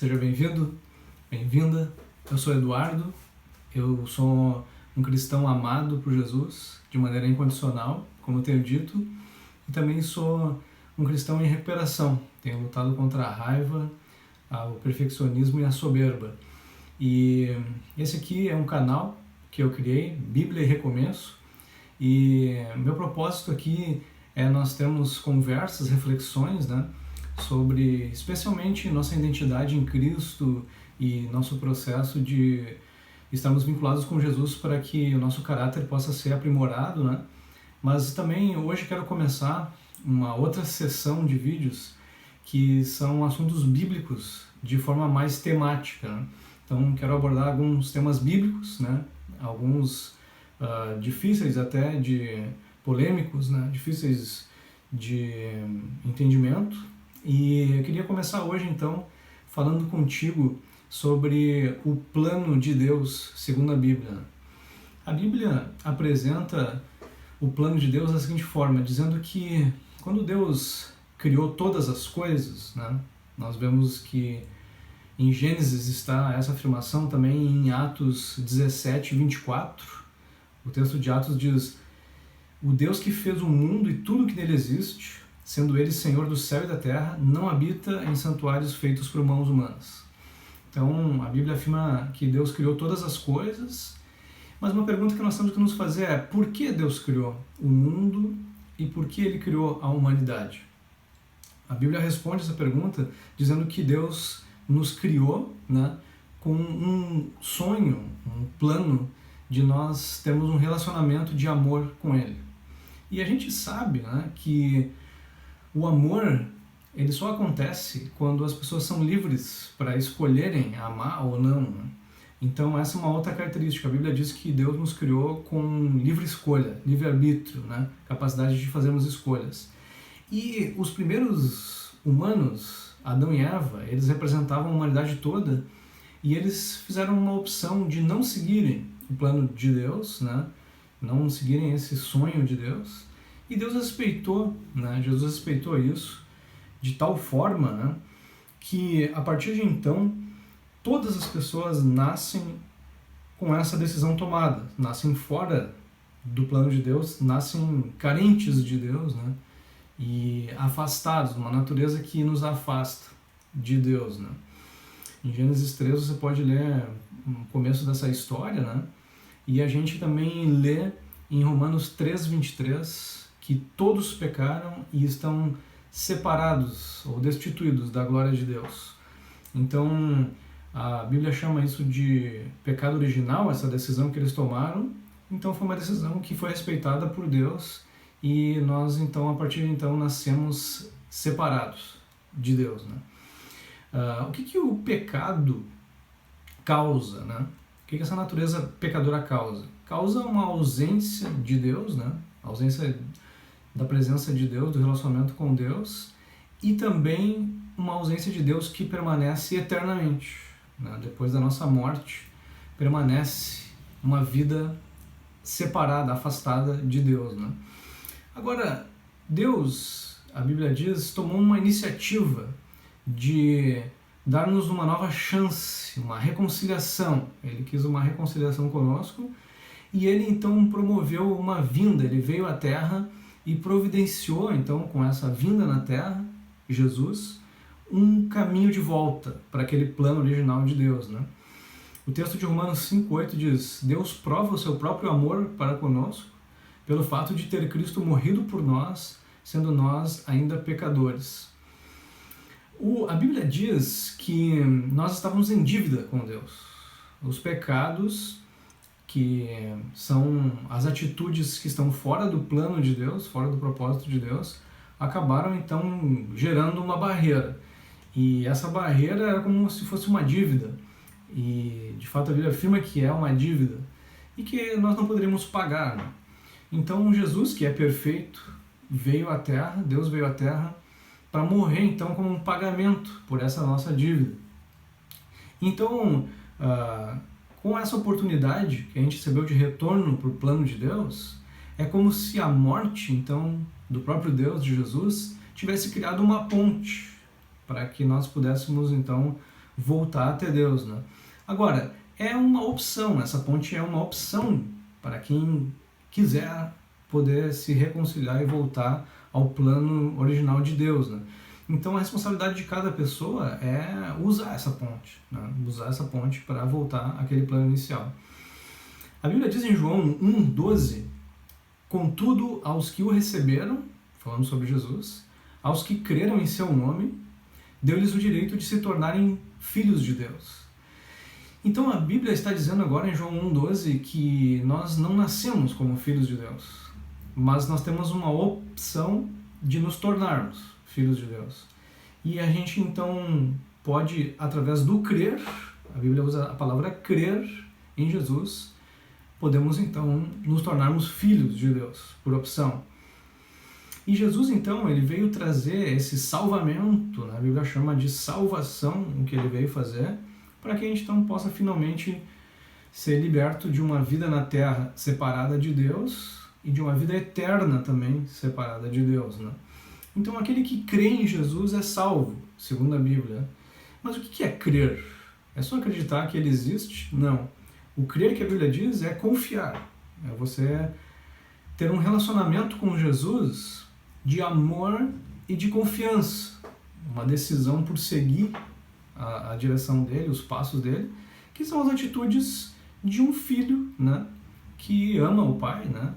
Seja bem-vindo, bem-vinda. Eu sou Eduardo, eu sou um cristão amado por Jesus de maneira incondicional, como eu tenho dito, e também sou um cristão em recuperação. Tenho lutado contra a raiva, o perfeccionismo e a soberba. E esse aqui é um canal que eu criei, Bíblia e Recomeço, e meu propósito aqui é nós termos conversas, reflexões, sobre especialmente nossa identidade em Cristo e nosso processo de estarmos vinculados com Jesus para que o nosso caráter possa ser aprimorado, Mas também hoje quero começar uma outra sessão de vídeos que são assuntos bíblicos de forma mais temática, Então quero abordar alguns temas bíblicos, Alguns difíceis até de polêmicos, Difíceis de entendimento. E eu queria começar hoje então falando contigo sobre o plano de Deus segundo a Bíblia. A Bíblia apresenta o plano de Deus da seguinte forma, dizendo que quando Deus criou todas as coisas, nós vemos que em Gênesis está essa afirmação, também em Atos 17, 24, o texto de Atos diz: o Deus que fez o mundo e tudo que nele existe, sendo ele Senhor do céu e da terra, não habita em santuários feitos por mãos humanas. Então, a Bíblia afirma que Deus criou todas as coisas, mas uma pergunta que nós temos que nos fazer é: por que Deus criou o mundo e por que ele criou a humanidade? A Bíblia responde essa pergunta dizendo que Deus nos criou, com um sonho, um plano de nós termos um relacionamento de amor com ele. E a gente sabe, que o amor, ele só acontece quando as pessoas são livres para escolherem amar ou não. Então essa é uma outra característica. A Bíblia diz que Deus nos criou com livre escolha, livre-arbítrio, capacidade de fazermos escolhas. E os primeiros humanos, Adão e Eva, eles representavam a humanidade toda e eles fizeram uma opção de não seguirem o plano de Deus, não seguirem esse sonho de Deus. E Deus respeitou, Jesus respeitou isso de tal forma, que a partir de então todas as pessoas nascem com essa decisão tomada, nascem fora do plano de Deus, nascem carentes de Deus, e afastados, uma natureza que nos afasta de Deus, Em Gênesis 3 você pode ler o começo dessa história, e a gente também lê em Romanos 3, 23, que todos pecaram e estão separados ou destituídos da glória de Deus. Então, a Bíblia chama isso de pecado original, essa decisão que eles tomaram. Então, foi uma decisão que foi respeitada por Deus e nós, então, a partir de então, nascemos separados de Deus. O que o pecado causa? O que essa natureza pecadora causa? Causa uma ausência de Deus, a ausência da presença de Deus, do relacionamento com Deus, e também uma ausência de Deus que permanece eternamente. Depois da nossa morte, permanece uma vida separada, afastada de Deus. Agora, Deus, a Bíblia diz, tomou uma iniciativa de dar-nos uma nova chance, uma reconciliação. Ele quis uma reconciliação conosco e ele então promoveu uma vinda, ele veio à Terra e providenciou, então, com essa vinda na Terra, Jesus, um caminho de volta para aquele plano original de Deus. O texto de Romanos 5,8 diz: Deus prova o seu próprio amor para conosco pelo fato de ter Cristo morrido por nós, sendo nós ainda pecadores. A Bíblia diz que nós estávamos em dívida com Deus. Os pecados, que são as atitudes que estão fora do plano de Deus, fora do propósito de Deus, acabaram então gerando uma barreira. E essa barreira era como se fosse uma dívida. E de fato a Bíblia afirma que é uma dívida e que nós não poderíamos pagar. Então Jesus, que é perfeito, veio à Terra, Deus veio à Terra para morrer então como um pagamento por essa nossa dívida. Então, com essa oportunidade que a gente recebeu de retorno para o plano de Deus, é como se a morte, então, do próprio Deus, de Jesus, tivesse criado uma ponte para que nós pudéssemos, então, voltar até Deus, né? Agora, é uma opção, essa ponte é uma opção para quem quiser poder se reconciliar e voltar ao plano original de Deus, né? Então a responsabilidade de cada pessoa é usar essa ponte, né? Usar essa ponte para voltar àquele plano inicial. A Bíblia diz em João 1,12: contudo, aos que o receberam, falando sobre Jesus, aos que creram em seu nome, deu-lhes o direito de se tornarem filhos de Deus. Então a Bíblia está dizendo agora em João 1,12 que nós não nascemos como filhos de Deus, mas nós temos uma opção de nos tornarmos filhos de Deus. E a gente então pode, através do crer, a Bíblia usa a palavra crer em Jesus, podemos então nos tornarmos filhos de Deus, por opção. E Jesus então, ele veio trazer esse salvamento, né? A Bíblia chama de salvação, o que ele veio fazer, para que a gente então possa finalmente ser liberto de uma vida na terra separada de Deus e de uma vida eterna também separada de Deus, né? Então aquele que crê em Jesus é salvo, segundo a Bíblia. Mas o que é crer? É só acreditar que ele existe? Não. O crer que a Bíblia diz é confiar. É você ter um relacionamento com Jesus de amor e de confiança. Uma decisão por seguir a direção dele, os passos dele, que são as atitudes de um filho, né, que ama o pai, né?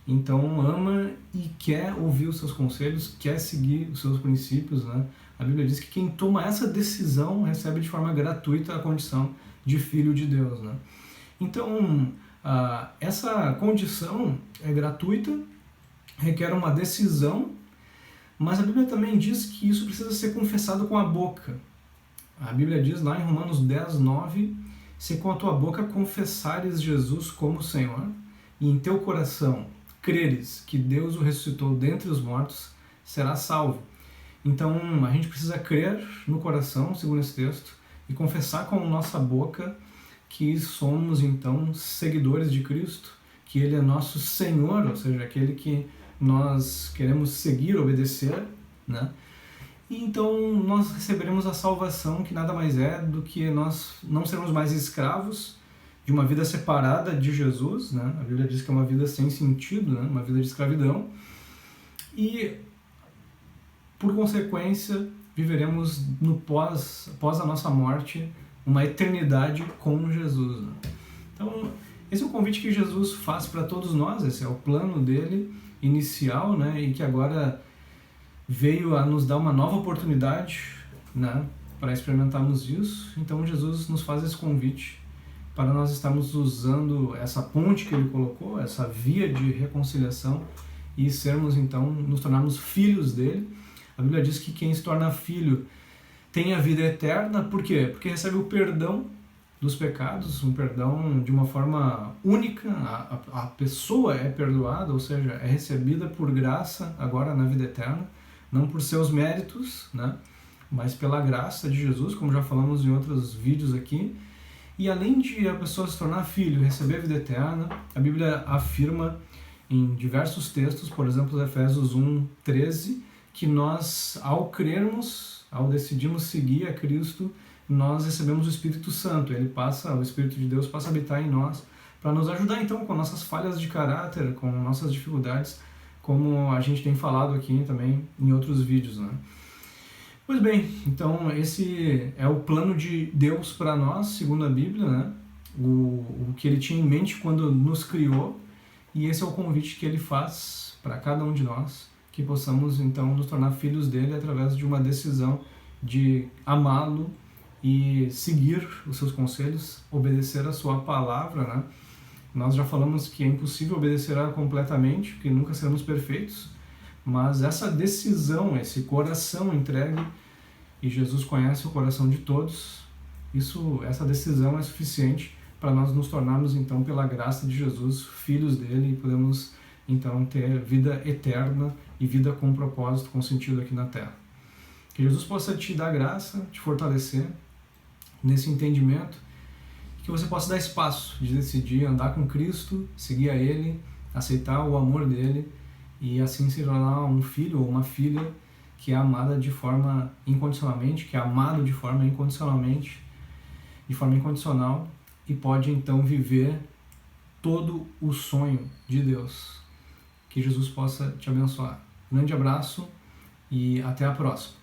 Então ama e quer ouvir os seus conselhos, quer seguir os seus princípios, né? A Bíblia diz que quem toma essa decisão recebe de forma gratuita a condição de filho de Deus, né? Então essa condição é gratuita, requer uma decisão, mas a Bíblia também diz que isso precisa ser confessado com a boca. A Bíblia diz lá em Romanos 10:9: se com a tua boca confessares Jesus como Senhor e em teu coração creres que Deus o ressuscitou dentre os mortos, serás salvo. Então a gente precisa crer no coração, segundo esse texto, e confessar com a nossa boca que somos então seguidores de Cristo, que Ele é nosso Senhor, ou seja, aquele que nós queremos seguir, obedecer, né? E então nós receberemos a salvação, que nada mais é do que nós não sermos mais escravos de uma vida separada de Jesus, né? A Bíblia diz que é uma vida sem sentido, né? Uma vida de escravidão. E, por consequência, viveremos após a nossa morte uma eternidade com Jesus, né? Então, esse é o convite que Jesus faz para todos nós, esse é o plano dele inicial, né? E que agora veio a nos dar uma nova oportunidade, né, para experimentarmos isso. Então Jesus nos faz esse convite para nós estarmos usando essa ponte que ele colocou, essa via de reconciliação, e sermos então, nos tornarmos filhos dele. A Bíblia diz que quem se torna filho tem a vida eterna. Por quê? Porque recebe o perdão dos pecados, um perdão de uma forma única. A pessoa é perdoada, ou seja, é recebida por graça agora na vida eterna, não por seus méritos, né, mas pela graça de Jesus, como já falamos em outros vídeos aqui. E além de a pessoa se tornar filho e receber a vida eterna, a Bíblia afirma em diversos textos, por exemplo, Efésios 1:13, que nós, ao crermos, ao decidirmos seguir a Cristo, nós recebemos o Espírito Santo. O Espírito de Deus passa a habitar em nós, para nos ajudar então com nossas falhas de caráter, com nossas dificuldades, como a gente tem falado aqui também em outros vídeos, né? Pois bem, então esse é o plano de Deus para nós, segundo a Bíblia, né? O que ele tinha em mente quando nos criou, e esse é o convite que ele faz para cada um de nós, que possamos então nos tornar filhos dele através de uma decisão de amá-lo e seguir os seus conselhos, obedecer a sua palavra, né? Nós já falamos que é impossível obedecer ela completamente, porque nunca seremos perfeitos, mas essa decisão, esse coração entregue, e Jesus conhece o coração de todos, essa decisão é suficiente para nós nos tornarmos, então, pela graça de Jesus, filhos dele, e podemos, então, ter vida eterna e vida com propósito, com sentido aqui na Terra. Que Jesus possa te dar graça, te fortalecer nesse entendimento, que você possa dar espaço de decidir andar com Cristo, seguir a Ele, aceitar o amor dele e assim se tornar um filho ou uma filha que é amada de forma incondicionalmente, que é amado de forma incondicionalmente de forma incondicional e pode então viver todo o sonho de Deus. Que Jesus possa te abençoar. Grande abraço e até a próxima.